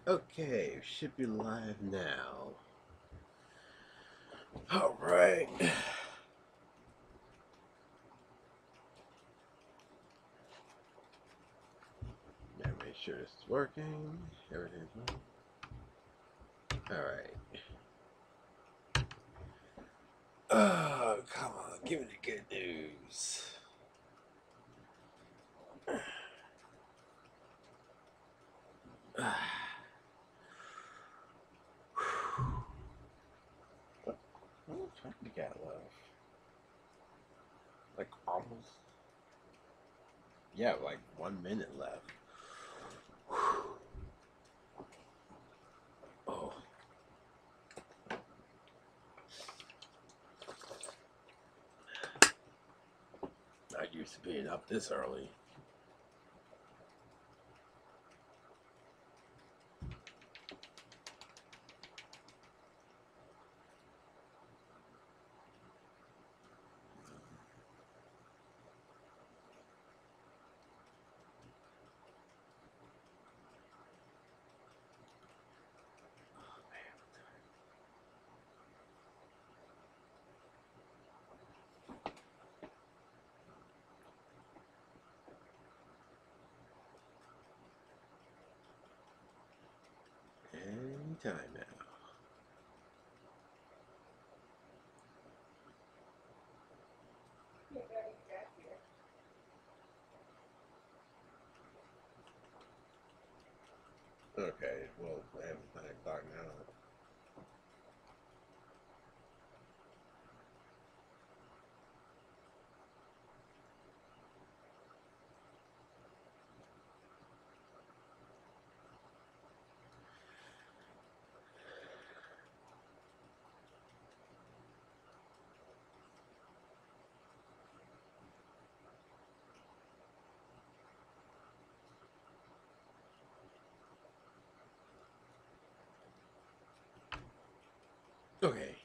Okay, should be live now. All right. Gotta make sure it's working. Everything's working. All right. Oh, come on, give me the good news. How much time we got left? Like almost. Yeah, like 1 minute left. Oh. Not used to being up this early. Anytime now. Okay, well, it's 9 o'clock now. Okay.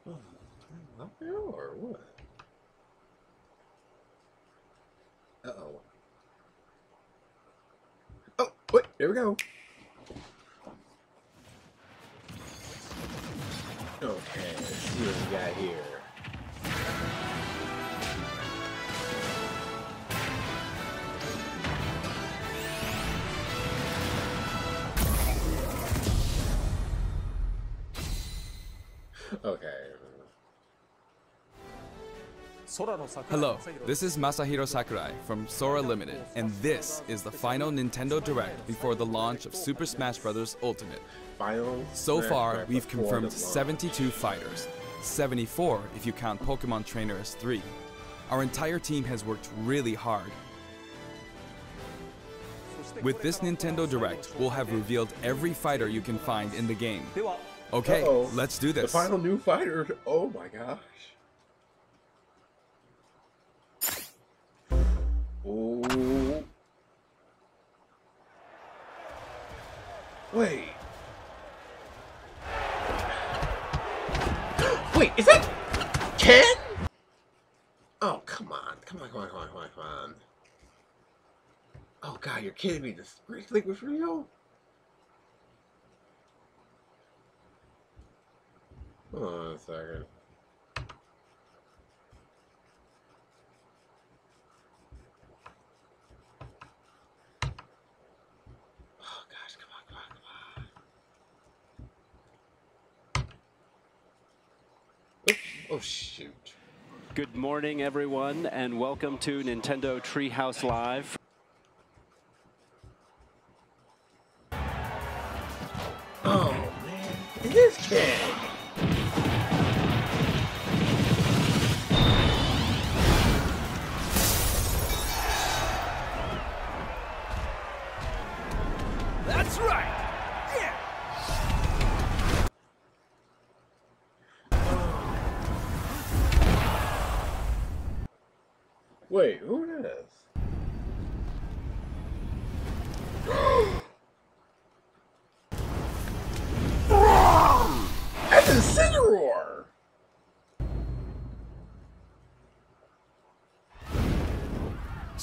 Oh, up now or what? Uh-oh. Oh, wait, there we go. Okay, let's see what we got here. Okay. Hello, this is Masahiro Sakurai from Sora Limited, and this is the final Nintendo Direct before the launch of Super Smash Bros. Ultimate. So far, we've confirmed 72 fighters, 74 if you count Pokemon Trainer as 3. Our entire team has worked really hard. With this Nintendo Direct, we'll have revealed every fighter you can find in the game. Okay, let's do this. The final new fighter. Oh my gosh. Oh. Wait. Wait, is that Ken? Oh, come on. Come on. Oh god, you're kidding me. This League was real? Hold on a second. Oh gosh, come on. Oops. Oh shoot. Good morning, everyone, and welcome to Nintendo Treehouse Live. Oh man, it is Ken. That's right! Yeah! Wait, who is?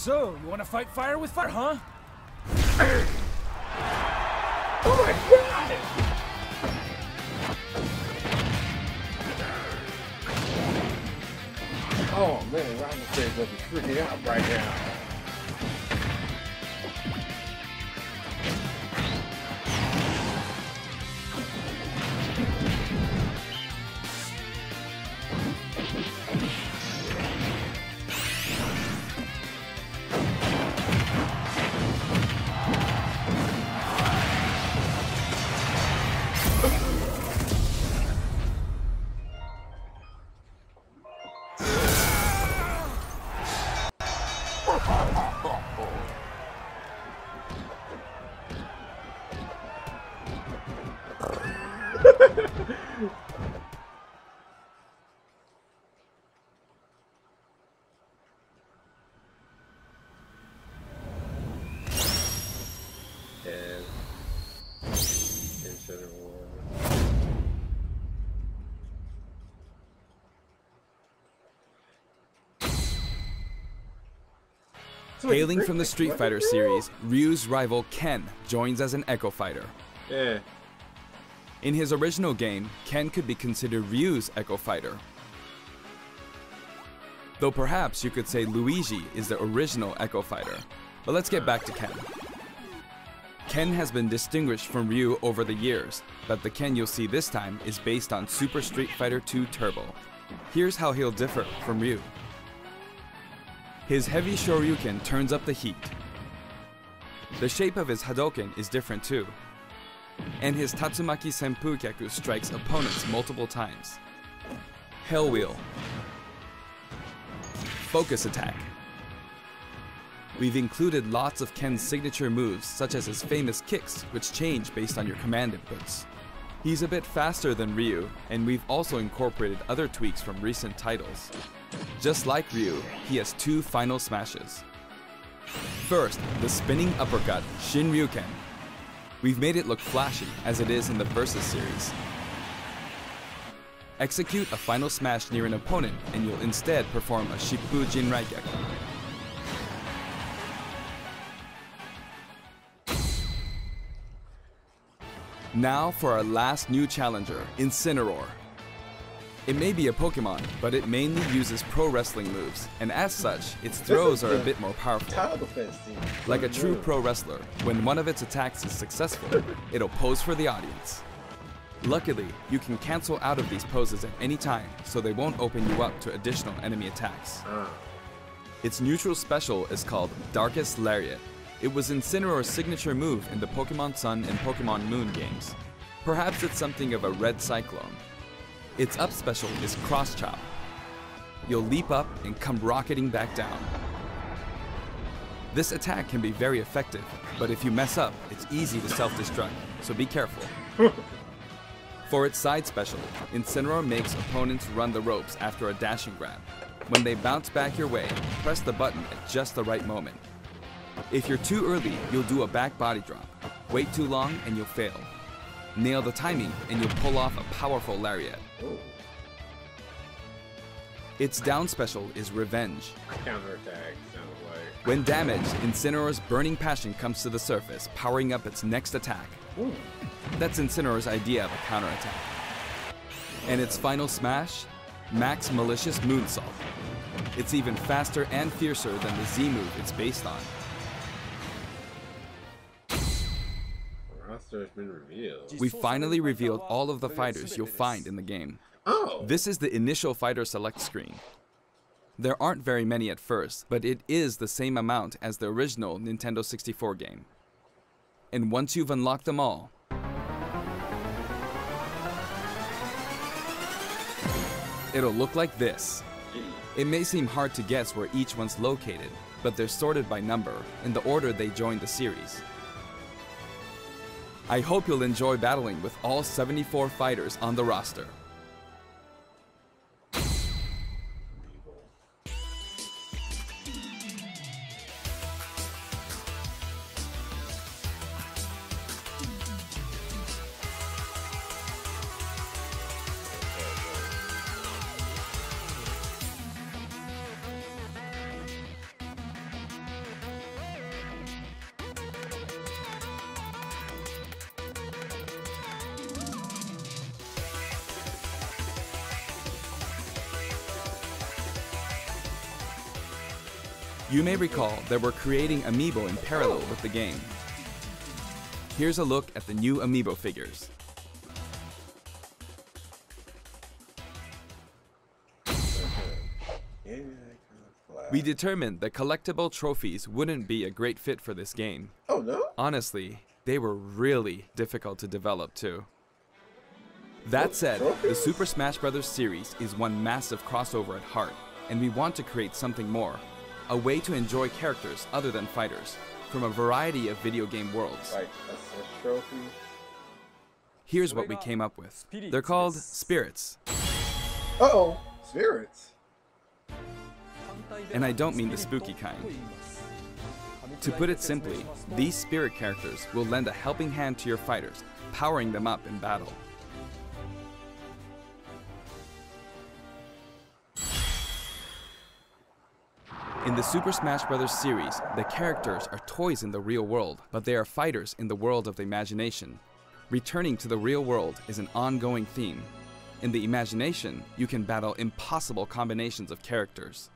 So, you want to fight fire with fire, huh? Oh my god! Oh man, Rama's looking freaking out right now. Hailing from the Street Fighter series, Ryu's rival Ken joins as an Echo Fighter. Yeah. In his original game, Ken could be considered Ryu's Echo Fighter. Though perhaps you could say Luigi is the original Echo Fighter. But let's get back to Ken. Ken has been distinguished from Ryu over the years, but the Ken you'll see this time is based on Super Street Fighter 2 Turbo. Here's how he'll differ from Ryu. His heavy Shoryuken turns up the heat. The shape of his Hadoken is different too. And his Tatsumaki Senpukyaku strikes opponents multiple times. Hell Wheel. Focus Attack. We've included lots of Ken's signature moves, such as his famous kicks, which change based on your command inputs. He's a bit faster than Ryu, and we've also incorporated other tweaks from recent titles. Just like Ryu, he has two final smashes. First, the spinning uppercut, Shinryuken. We've made it look flashy, as it is in the Versus series. Execute a final smash near an opponent, and you'll instead perform a Shippu Jinraigyaku. Now for our last new challenger, Incineroar. It may be a Pokemon, but it mainly uses pro wrestling moves, and as such, its throws are a bit more powerful. Like a true pro wrestler, when one of its attacks is successful, it'll pose for the audience. Luckily, you can cancel out of these poses at any time, so they won't open you up to additional enemy attacks. Its neutral special is called Darkest Lariat. It was Incineroar's signature move in the Pokemon Sun and Pokemon Moon games. Perhaps it's something of a red cyclone. Its up special is Cross Chop. You'll leap up and come rocketing back down. This attack can be very effective, but if you mess up, it's easy to self-destruct, so be careful. For its side special, Incineroar makes opponents run the ropes after a dashing grab. When they bounce back your way, press the button at just the right moment. If you're too early, you'll do a back body drop. Wait too long and you'll fail. Nail the timing and you'll pull off a powerful lariat. Its down special is Revenge. Counterattack, sounds like. When damaged, Incineroar's Burning Passion comes to the surface, powering up its next attack. That's Incineroar's idea of a counterattack. And its final smash? Max Malicious Moonsault. It's even faster and fiercer than the Z move it's based on. Roster has been revealed. We finally revealed all of the fighters you'll find in the game. Oh! This is the initial fighter select screen. There aren't very many at first, but it is the same amount as the original Nintendo 64 game. And once you've unlocked them all, it'll look like this. It may seem hard to guess where each one's located, but they're sorted by number, in the order they joined the series. I hope you'll enjoy battling with all 74 fighters on the roster. You may recall that we're creating Amiibo in parallel with the game. Here's a look at the new Amiibo figures. We determined that collectible trophies wouldn't be a great fit for this game. Oh no? Honestly, they were really difficult to develop too. That said, the Super Smash Bros. Series is one massive crossover at heart, and we want to create something more, a way to enjoy characters other than fighters, from a variety of video game worlds. Like assist trophy? Here's what we came up with. They're called spirits. Uh-oh, spirits. And I don't mean the spooky kind. To put it simply, these spirit characters will lend a helping hand to your fighters, powering them up in battle. In the Super Smash Bros. Series, the characters are toys in the real world, but they are fighters in the world of the imagination. Returning to the real world is an ongoing theme. In the imagination, you can battle impossible combinations of characters.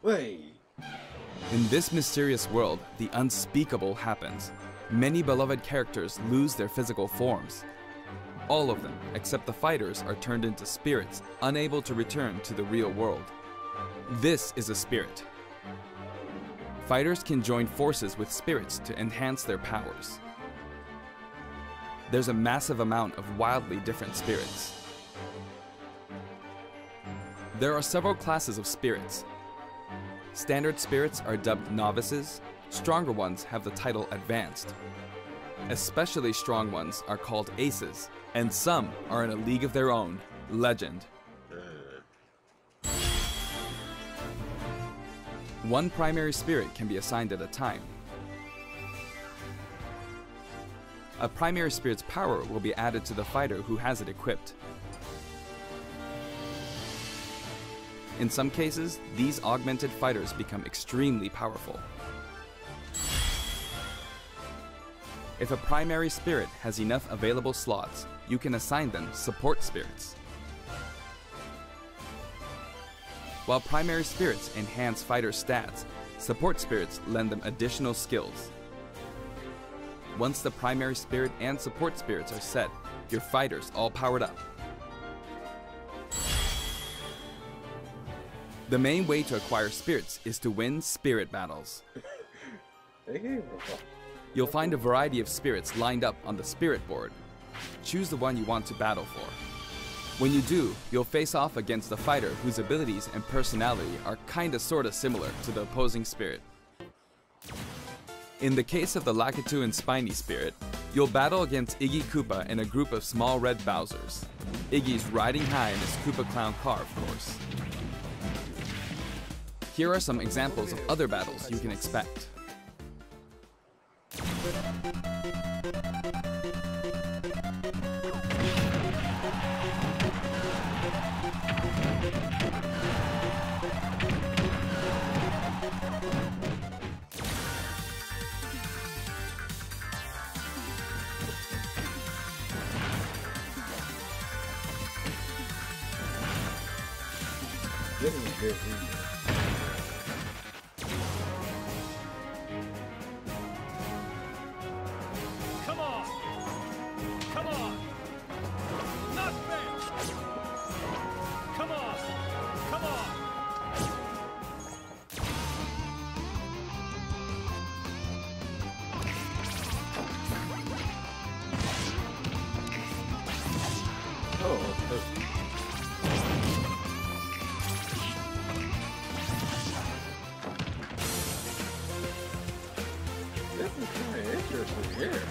Wait. In this mysterious world, the unspeakable happens. Many beloved characters lose their physical forms. All of them, except the fighters, are turned into spirits, unable to return to the real world. This is a spirit. Fighters can join forces with spirits to enhance their powers. There's a massive amount of wildly different spirits. There are several classes of spirits. Standard spirits are dubbed novices. Stronger ones have the title advanced. Especially strong ones are called aces, and some are in a league of their own, legend. One primary spirit can be assigned at a time. A primary spirit's power will be added to the fighter who has it equipped. In some cases, these augmented fighters become extremely powerful. If a primary spirit has enough available slots, you can assign them support spirits. While primary spirits enhance fighters' stats, support spirits lend them additional skills. Once the primary spirit and support spirits are set, your fighters all powered up. The main way to acquire spirits is to win spirit battles. You'll find a variety of spirits lined up on the spirit board. Choose the one you want to battle for. When you do, you'll face off against a fighter whose abilities and personality are kinda sorta similar to the opposing spirit. In the case of the Lakitu and Spiny spirit, you'll battle against Iggy Koopa and a group of small red Bowsers. Iggy's riding high in his Koopa Clown car, of course. Here are some examples of other battles you can expect. This is good. Come on! Come on! Not fair! Come on! Come on! This is kind of interesting here.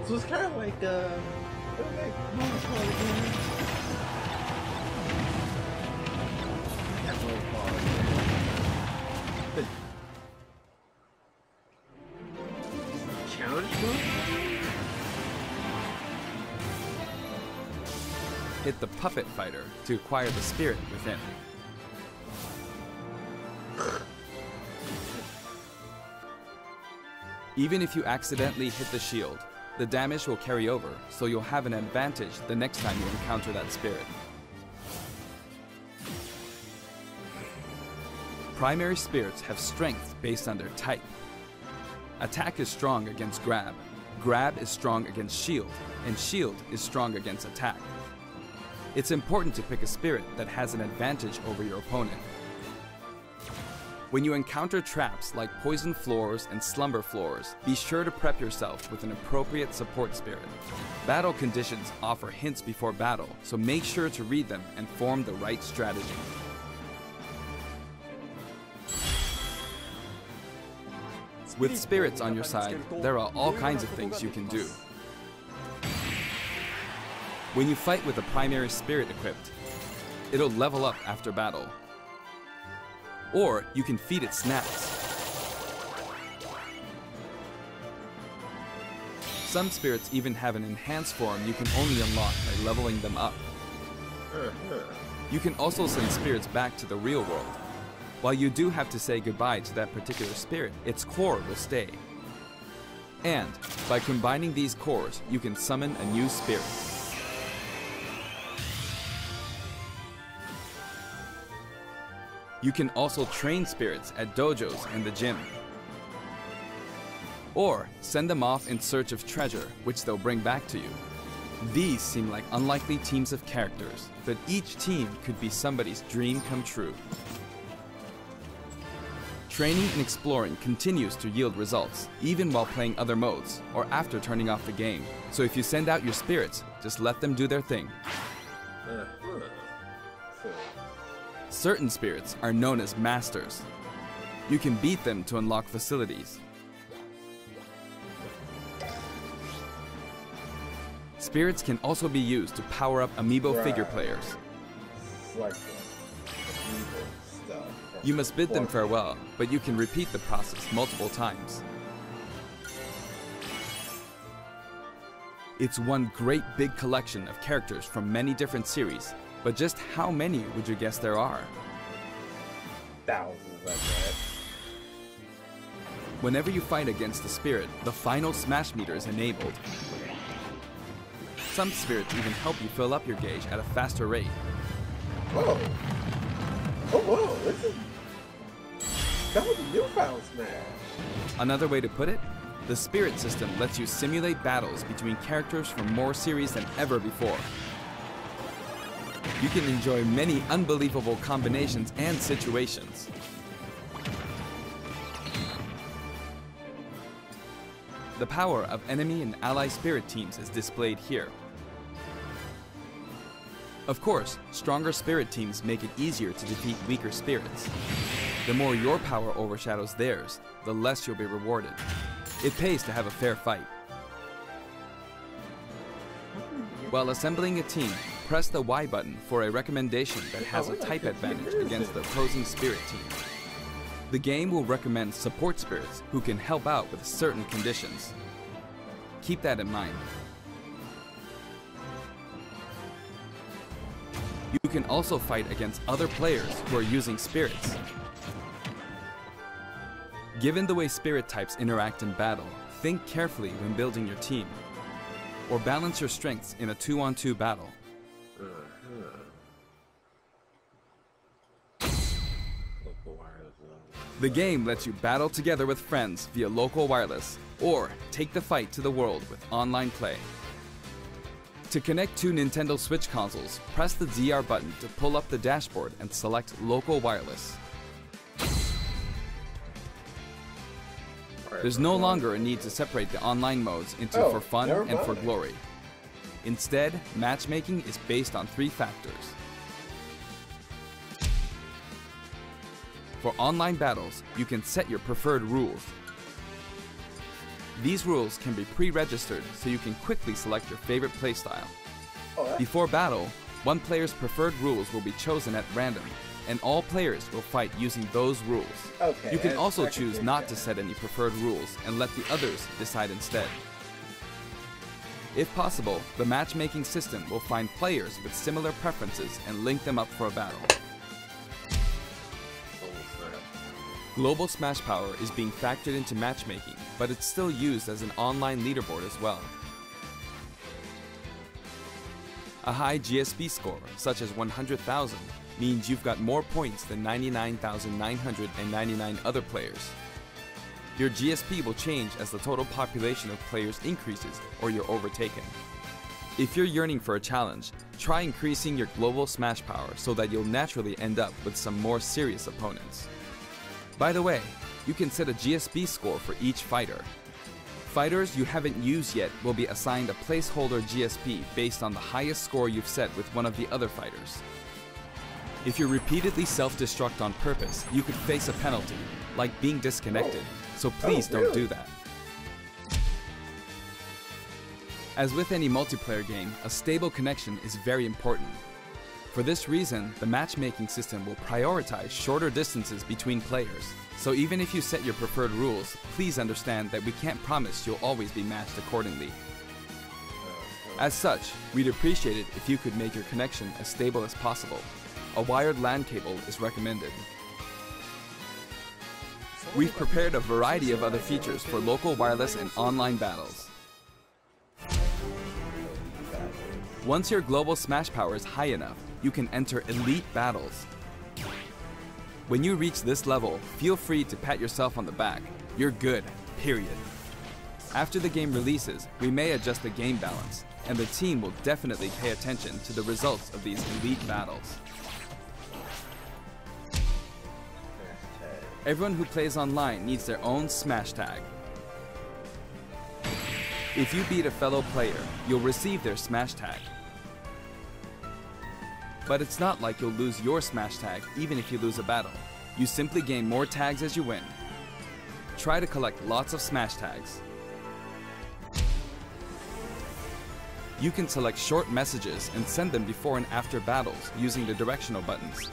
So it's kind of like, what was it called again? I can't really call it. Challenge mode? Hit the Puppet Fighter to acquire the spirit within. Even if you accidentally hit the shield, the damage will carry over, so you'll have an advantage the next time you encounter that spirit. Primary spirits have strength based on their type. Attack is strong against grab, grab is strong against shield, and shield is strong against attack. It's important to pick a spirit that has an advantage over your opponent. When you encounter traps like poison floors and slumber floors, be sure to prep yourself with an appropriate support spirit. Battle conditions offer hints before battle, so make sure to read them and form the right strategy. With spirits on your side, there are all kinds of things you can do. When you fight with a primary spirit equipped, it'll level up after battle. Or you can feed it snacks. Some spirits even have an enhanced form you can only unlock by leveling them up. You can also send spirits back to the real world. While you do have to say goodbye to that particular spirit, its core will stay. And by combining these cores, you can summon a new spirit. You can also train spirits at dojos and the gym. Or send them off in search of treasure, which they'll bring back to you. These seem like unlikely teams of characters, but each team could be somebody's dream come true. Training and exploring continues to yield results, even while playing other modes, or after turning off the game. So if you send out your spirits, just let them do their thing. Certain spirits are known as masters. You can beat them to unlock facilities. Spirits can also be used to power up amiibo figure players. You must bid them farewell, but you can repeat the process multiple times. It's one great big collection of characters from many different series, but just how many would you guess there are? Thousands, I bet. Whenever you fight against a spirit, the final smash meter is enabled. Some spirits even help you fill up your gauge at a faster rate. Whoa! Oh, whoa! That was a newfound smash! Another way to put it, the spirit system lets you simulate battles between characters from more series than ever before. You can enjoy many unbelievable combinations and situations. The power of enemy and ally spirit teams is displayed here. Of course, stronger spirit teams make it easier to defeat weaker spirits. The more your power overshadows theirs, the less you'll be rewarded. It pays to have a fair fight. While assembling a team, press the Y button for a recommendation that has a type advantage against the opposing spirit team. The game will recommend support spirits who can help out with certain conditions. Keep that in mind. You can also fight against other players who are using spirits. Given the way spirit types interact in battle, think carefully when building your team, or balance your strengths in a 2-on-2 battle. The game lets you battle together with friends via local wireless, or take the fight to the world with online play. To connect two Nintendo Switch consoles, press the ZR button to pull up the dashboard and select local wireless. There's no longer a need to separate the online modes into for fun and for glory. Instead, matchmaking is based on 3 factors. For online battles, you can set your preferred rules. These rules can be pre-registered so you can quickly select your favorite playstyle. Oh, Before battle, one player's preferred rules will be chosen at random, and all players will fight using those rules. okay. You can also choose not to set any preferred rules and let the others decide instead. If possible, the matchmaking system will find players with similar preferences and link them up for a battle. Global Smash Power is being factored into matchmaking, but it's still used as an online leaderboard as well. A high GSP score, such as 100,000, means you've got more points than 99,999 other players. Your GSP will change as the total population of players increases or you're overtaken. If you're yearning for a challenge, try increasing your global Smash Power so that you'll naturally end up with some more serious opponents. By the way, you can set a GSP score for each fighter. Fighters you haven't used yet will be assigned a placeholder GSP based on the highest score you've set with one of the other fighters. If you repeatedly self-destruct on purpose, you could face a penalty, like being disconnected, so please don't do that. As with any multiplayer game, a stable connection is very important. For this reason, the matchmaking system will prioritize shorter distances between players. So even if you set your preferred rules, please understand that we can't promise you'll always be matched accordingly. As such, we'd appreciate it if you could make your connection as stable as possible. A wired LAN cable is recommended. We've prepared a variety of other features for local wireless and online battles. Once your global Smash Power is high enough, you can enter elite battles. When you reach this level, feel free to pat yourself on the back. You're good, period. After the game releases, we may adjust the game balance, and the team will definitely pay attention to the results of these elite battles. Everyone who plays online needs their own Smash Tag. If you beat a fellow player, you'll receive their Smash Tag. But it's not like you'll lose your Smash Tag even if you lose a battle. You simply gain more tags as you win. Try to collect lots of Smash Tags. You can select short messages and send them before and after battles using the directional buttons.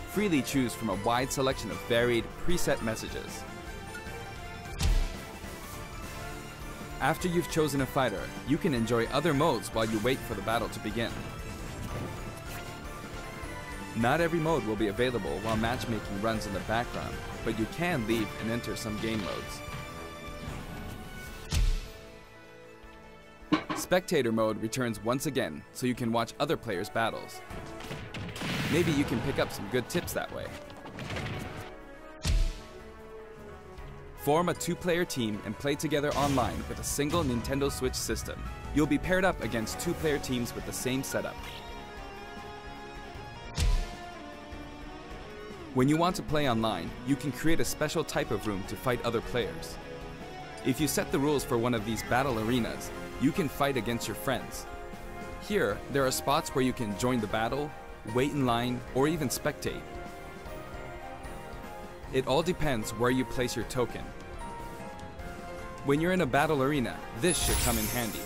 Freely choose from a wide selection of varied, preset messages. After you've chosen a fighter, you can enjoy other modes while you wait for the battle to begin. Not every mode will be available while matchmaking runs in the background, but you can leave and enter some game modes. Spectator mode returns once again, so you can watch other players' battles. Maybe you can pick up some good tips that way. Form a two-player team and play together online with a single Nintendo Switch system. You'll be paired up against two-player teams with the same setup. When you want to play online, you can create a special type of room to fight other players. If you set the rules for one of these battle arenas, you can fight against your friends. Here, there are spots where you can join the battle, wait in line, or even spectate. It all depends where you place your token. When you're in a battle arena, this should come in handy.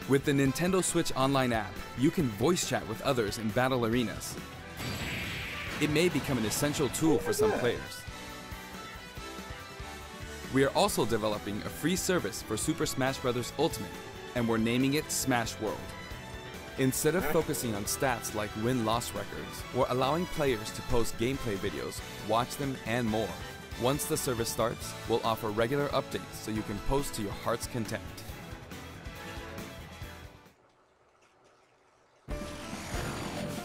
With the Nintendo Switch Online app, you can voice chat with others in battle arenas. It may become an essential tool for some players. We are also developing a free service for Super Smash Bros. Ultimate, and we're naming it Smash World. Instead of focusing on stats like win-loss records, we're allowing players to post gameplay videos, watch them, and more. Once the service starts, we'll offer regular updates so you can post to your heart's content.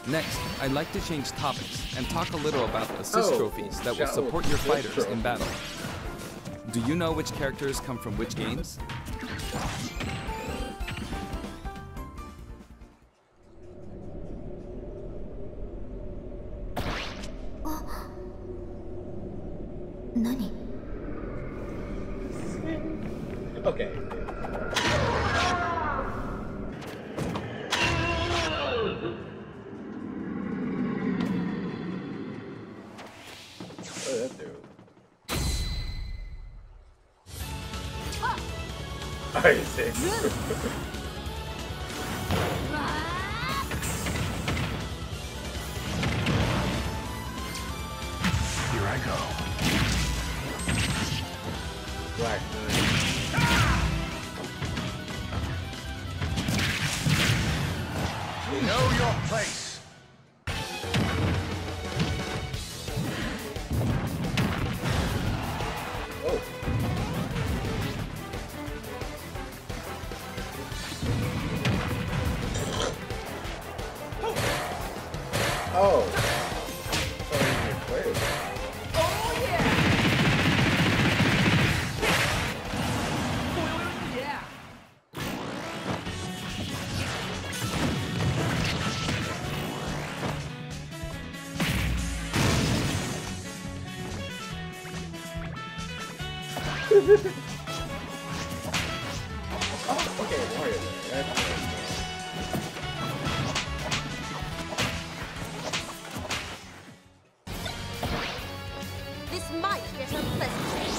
Next, I'd like to change topics and talk a little about the assist trophies that will support your fighters in battle. Do you know which characters come from which games? Nani? Okay. Isaac. Here I go. Black. Know your place. Oh. Oh. Oh, okay, Mario there. That's nice. This might get unpleasant.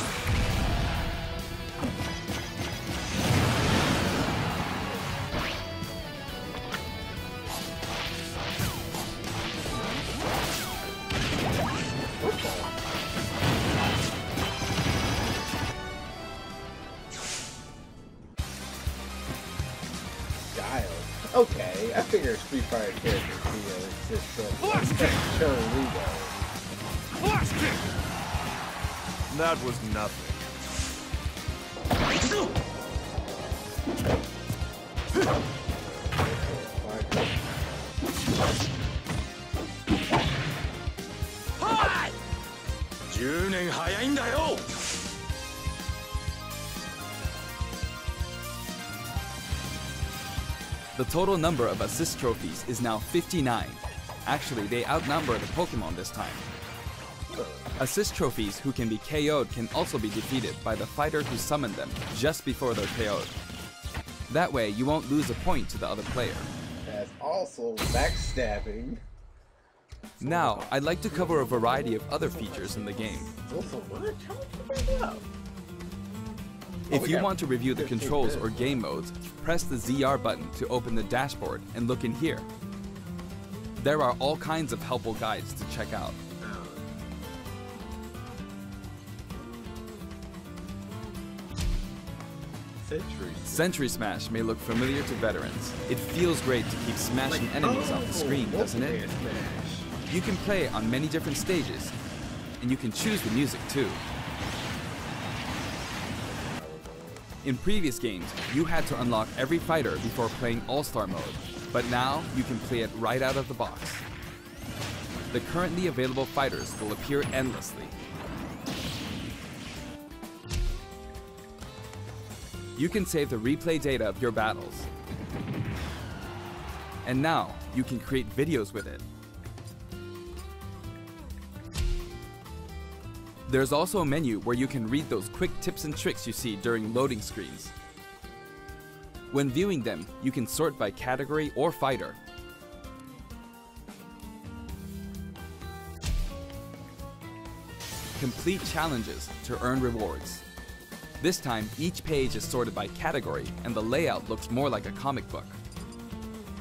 Okay, I figure Street Fighter characters, it's just showing Lego. That was nothing. Hi! 10年早いんだよ! The total number of assist trophies is now 59. Actually, they outnumber the Pokemon this time. Assist trophies who can be KO'd can also be defeated by the fighter who summoned them just before they're KO'd. That way, you won't lose a point to the other player. That's also backstabbing. Now, I'd like to cover a variety of other features in the game. Also, what? How much you bring up? If you want to review the controls or game modes, press the ZR button to open the dashboard and look in here. There are all kinds of helpful guides to check out. Sentry Smash may look familiar to veterans. It feels great to keep smashing enemies off the screen, doesn't it? You can play on many different stages, and you can choose the music too. In previous games, you had to unlock every fighter before playing All-Star mode, but now you can play it right out of the box. The currently available fighters will appear endlessly. You can save the replay data of your battles. And now, you can create videos with it. There's also a menu where you can read those quick tips and tricks you see during loading screens. When viewing them, you can sort by category or fighter. Complete challenges to earn rewards. This time, each page is sorted by category and the layout looks more like a comic book.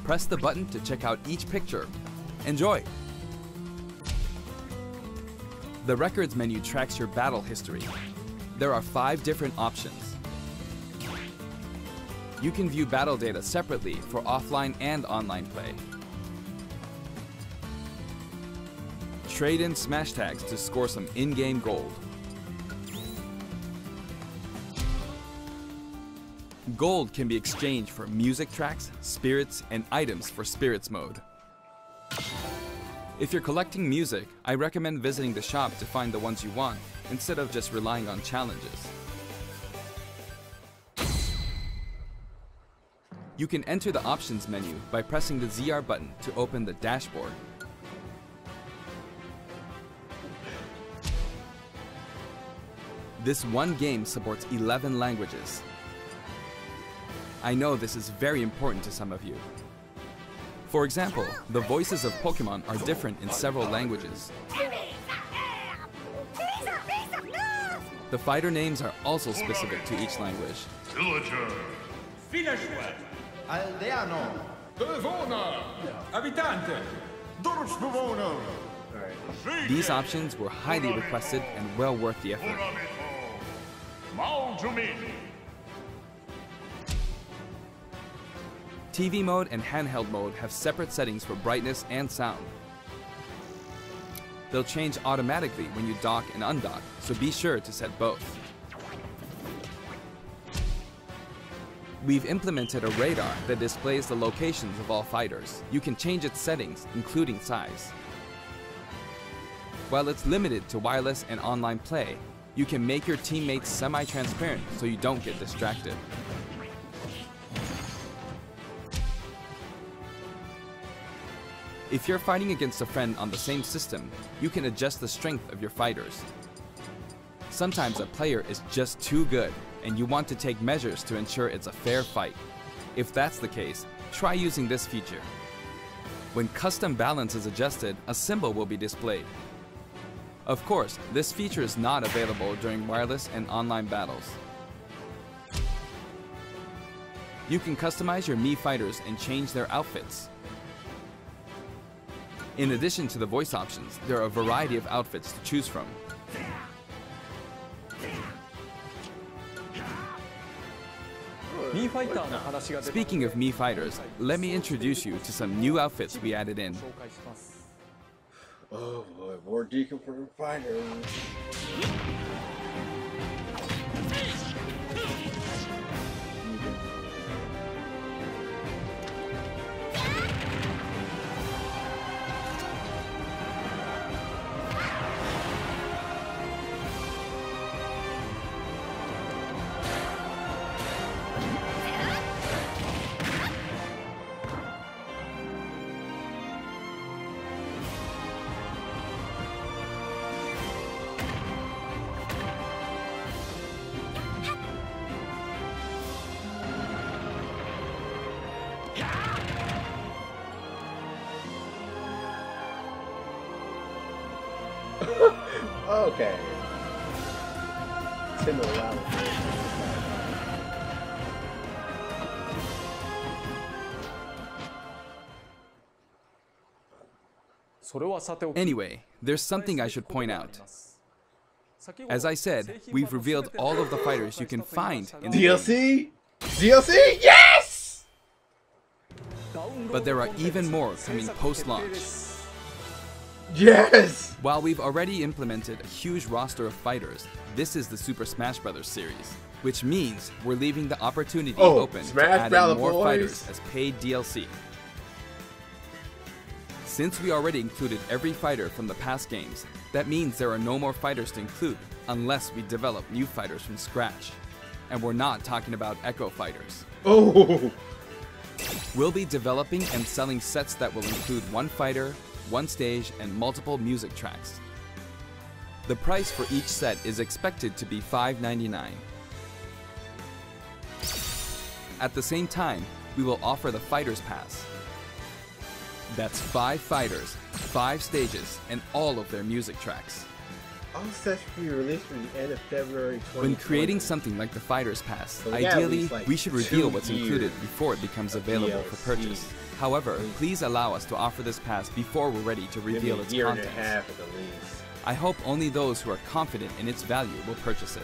Press the button to check out each picture. Enjoy! The Records menu tracks your battle history. There are 5 different options. You can view battle data separately for offline and online play. Trade in smash tags to score some in-game gold. Gold can be exchanged for music tracks, spirits, and items for spirits mode. If you're collecting music, I recommend visiting the shop to find the ones you want, instead of just relying on challenges. You can enter the options menu by pressing the ZR button to open the dashboard. This one game supports 11 languages. I know this is very important to some of you. For example, the voices of Pokemon are different in several languages. The fighter names are also specific to each language. Villager. Finish Aldeano. Telefona. Abitante. Dorfbewohner. These options were highly requested and well worth the effort. TV mode and handheld mode have separate settings for brightness and sound. They'll change automatically when you dock and undock, so be sure to set both. We've implemented a radar that displays the locations of all fighters. You can change its settings, including size. While it's limited to wireless and online play, you can make your teammates semi-transparent so you don't get distracted. If you're fighting against a friend on the same system, you can adjust the strength of your fighters. Sometimes a player is just too good, and you want to take measures to ensure it's a fair fight. If that's the case, try using this feature. When custom balance is adjusted, a symbol will be displayed. Of course, this feature is not available during wireless and online battles. You can customize your Mii fighters and change their outfits. In addition to the voice options, there are a variety of outfits to choose from. Speaking of Mii fighters, let me introduce you to some new outfits we added in. Oh boy, more deconfirmed fighters. Okay. Similar level. Anyway, there's something I should point out. As I said, we've revealed all of the fighters you can find in the DLC? game. DLC? Yes! But there are even more coming post-launch. Yes! While we've already implemented a huge roster of fighters, this is the Super Smash Bros. Series, which means we're leaving the opportunity open to add in more fighters as paid DLC. Since we already included every fighter from the past games, that means there are no more fighters to include unless we develop new fighters from scratch. And we're not talking about Echo fighters. Oh! We'll be developing and selling sets that will include one fighter, one stage, and multiple music tracks. The price for each set is expected to be $5.99. At the same time, we will offer the Fighters Pass. That's 5 fighters, 5 stages, and all of their music tracks. All sets will be released from the end of February 2020. When creating something like the Fighters Pass, So ideally, like we should reveal 2 what's years included before it becomes available DLC. for purchase. However, please allow us to offer this pass before we're ready to reveal Maybe its a year and a contents. half at the least. I hope only those who are confident in its value will purchase it.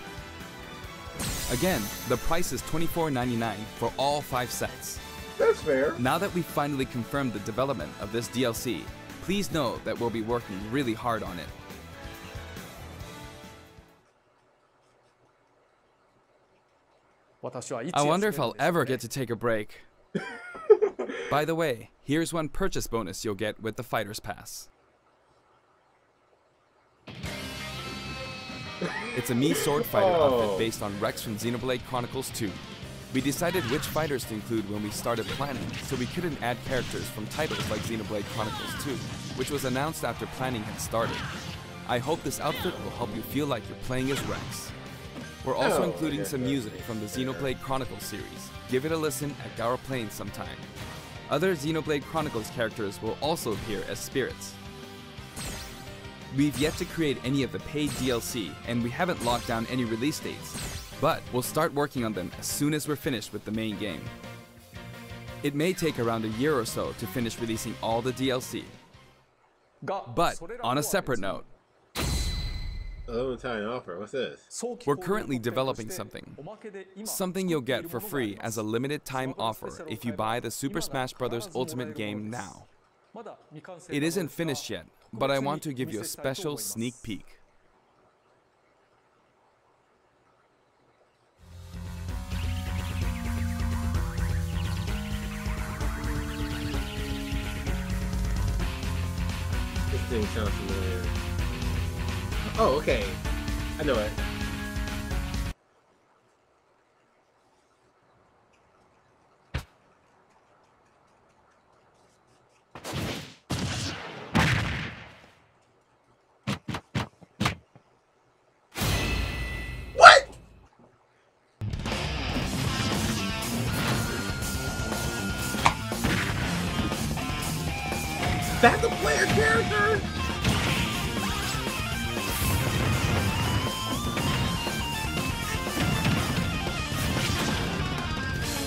Again, the price is $24.99 for all 5 sets. That's fair. Now that we've finally confirmed the development of this DLC, please know that we'll be working really hard on it. I wonder if I'll ever get to take a break. By the way, here's one purchase bonus you'll get with the Fighters Pass. It's a Mii Sword Fighter outfit based on Rex from Xenoblade Chronicles 2. We decided which fighters to include when we started planning, so we couldn't add characters from titles like Xenoblade Chronicles 2, which was announced after planning had started. I hope this outfit will help you feel like you're playing as Rex. We're also including some music from the Xenoblade Chronicles series. Give it a listen at Garo Plains sometime. Other Xenoblade Chronicles characters will also appear as spirits. We've yet to create any of the paid DLC, and we haven't locked down any release dates, but we'll start working on them as soon as we're finished with the main game. It may take around a year or so to finish releasing all the DLC. But on a separate note, limited time offer. What's this? we're currently developing something you'll get for free as a limited time offer if you buy the Super Smash Bros. Ultimate game now. It isn't finished yet, but I want to give you a special sneak peek. This thing sounds familiar. Oh, okay. I know it. What? That's a player character?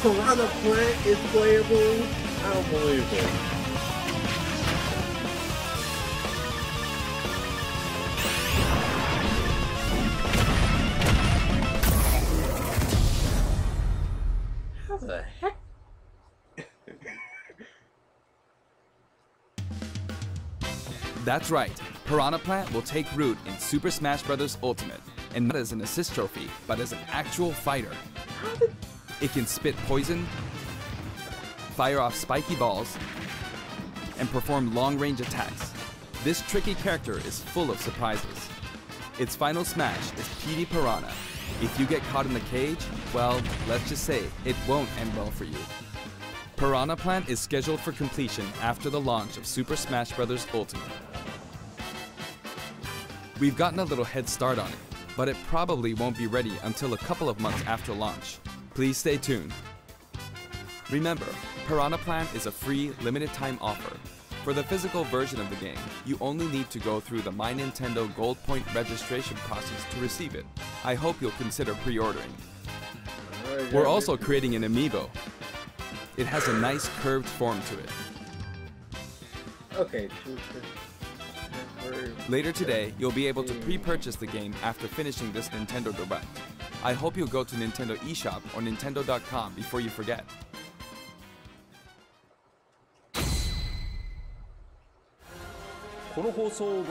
Piranha Plant is playable? I don't believe it. How the heck? That's right, Piranha Plant will take root in Super Smash Bros. Ultimate, and not as an assist trophy, but as an actual fighter. It can spit poison, fire off spiky balls, and perform long-range attacks. This tricky character is full of surprises. Its final smash is PD Piranha. If you get caught in the cage, well, let's just say it won't end well for you. Piranha Plant is scheduled for completion after the launch of Super Smash Bros. Ultimate. We've gotten a little head start on it, but it probably won't be ready until a couple of months after launch. Please stay tuned. Remember, Piranha Plant is a free, limited-time offer. For the physical version of the game, you only need to go through the My Nintendo Gold Point registration process to receive it. I hope you'll consider pre-ordering. We're also creating an amiibo. It has a nice curved form to it. Okay. Later today, you'll be able to pre-purchase the game after finishing this Nintendo Direct. I hope you'll go to Nintendo eShop or Nintendo.com before you forget.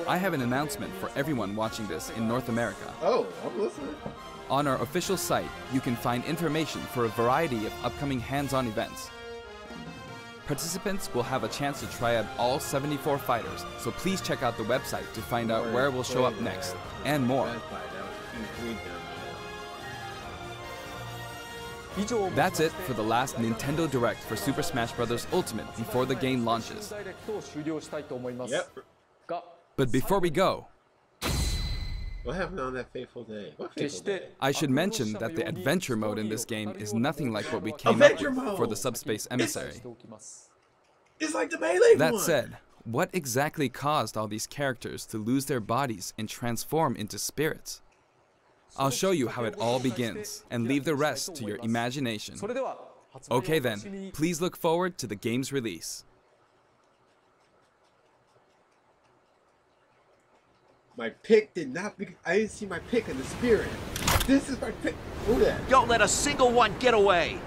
I have an announcement for everyone watching this in North America. Oh, I'm listening. On our official site, you can find information for a variety of upcoming hands-on events. Participants will have a chance to try out all 74 fighters, so please check out the website to find out where we'll show up next, and more. That's it for the last Nintendo Direct for Super Smash Bros. Ultimate before the game launches. Yep. But before we go, What happened on that fateful day? What fateful day? I should mention that the adventure mode in this game is nothing like what we came up with for the Subspace Emissary. It's like the Melee That one. said, what exactly caused all these characters to lose their bodies and transform into spirits? I'll show you how it all begins, and leave the rest to your imagination. Okay then, please look forward to the game's release. My pick did not be. I didn't see my pick in the spirit. This is my pick. Who that? Don't let a single one get away!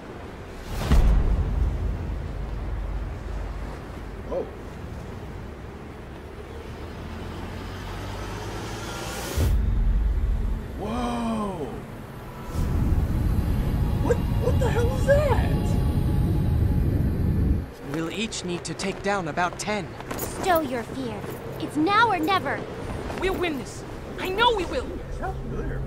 Oh. Whoa. What the hell is that? We'll each need to take down about 10. Stow your fear. It's now or never. We'll win this. I know we will. Sounds familiar.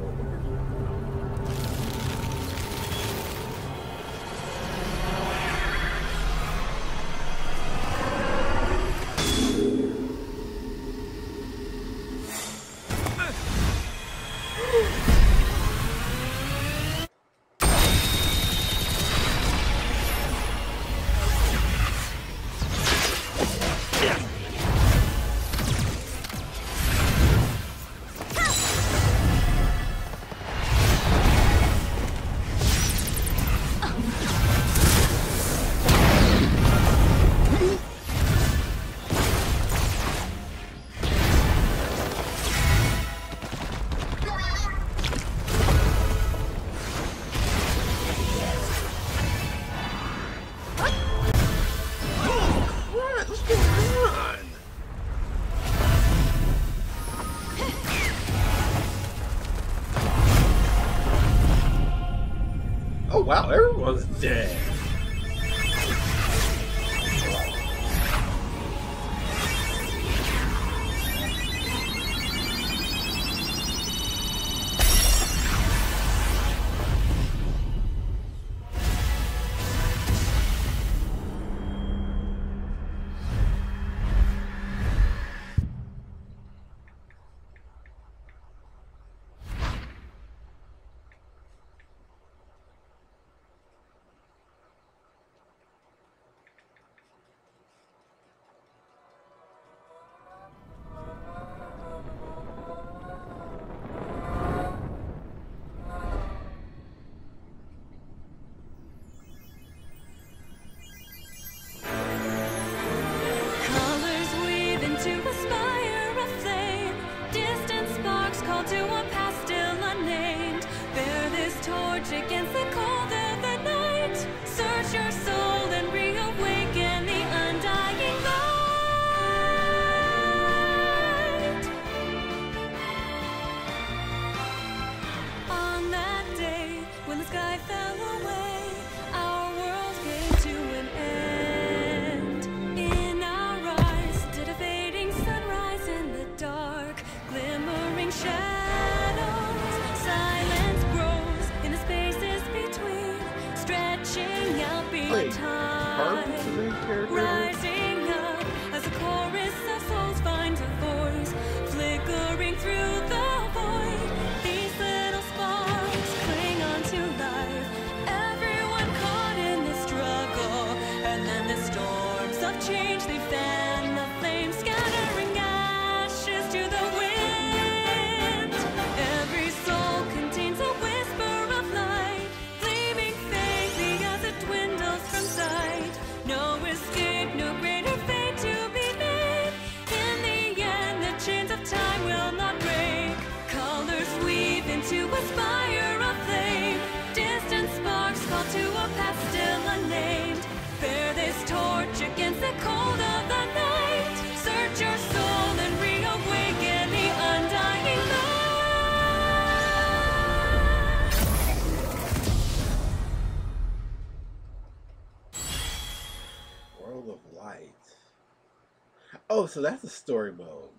wow, everyone's dead. Against the cold of the night, search your soul and reawaken the undying light. On that day, when the sky fell away, our world came to an end. In our eyes, did a fading sunrise in the dark, glimmering shadows, silence grows in the spaces between, stretching out beyond time, rising up as a chorus of souls finds a voice, flickering through the void. These little sparks cling on to life, everyone caught in this struggle, and then the storms of change, they fan the flames, scattering ashes to the wind. Every soul contains a whisper of light, gleaming faintly as it dwindles from sight. No escape, no greater fate to be made. In the end, the chains of time will not break. Colors weave into a spire of flame. Distant sparks call to a path still unnamed. Bear this torch against the cold of the night. Search your soul and reawaken the undying light. World of Light. Oh, so that's a story mode.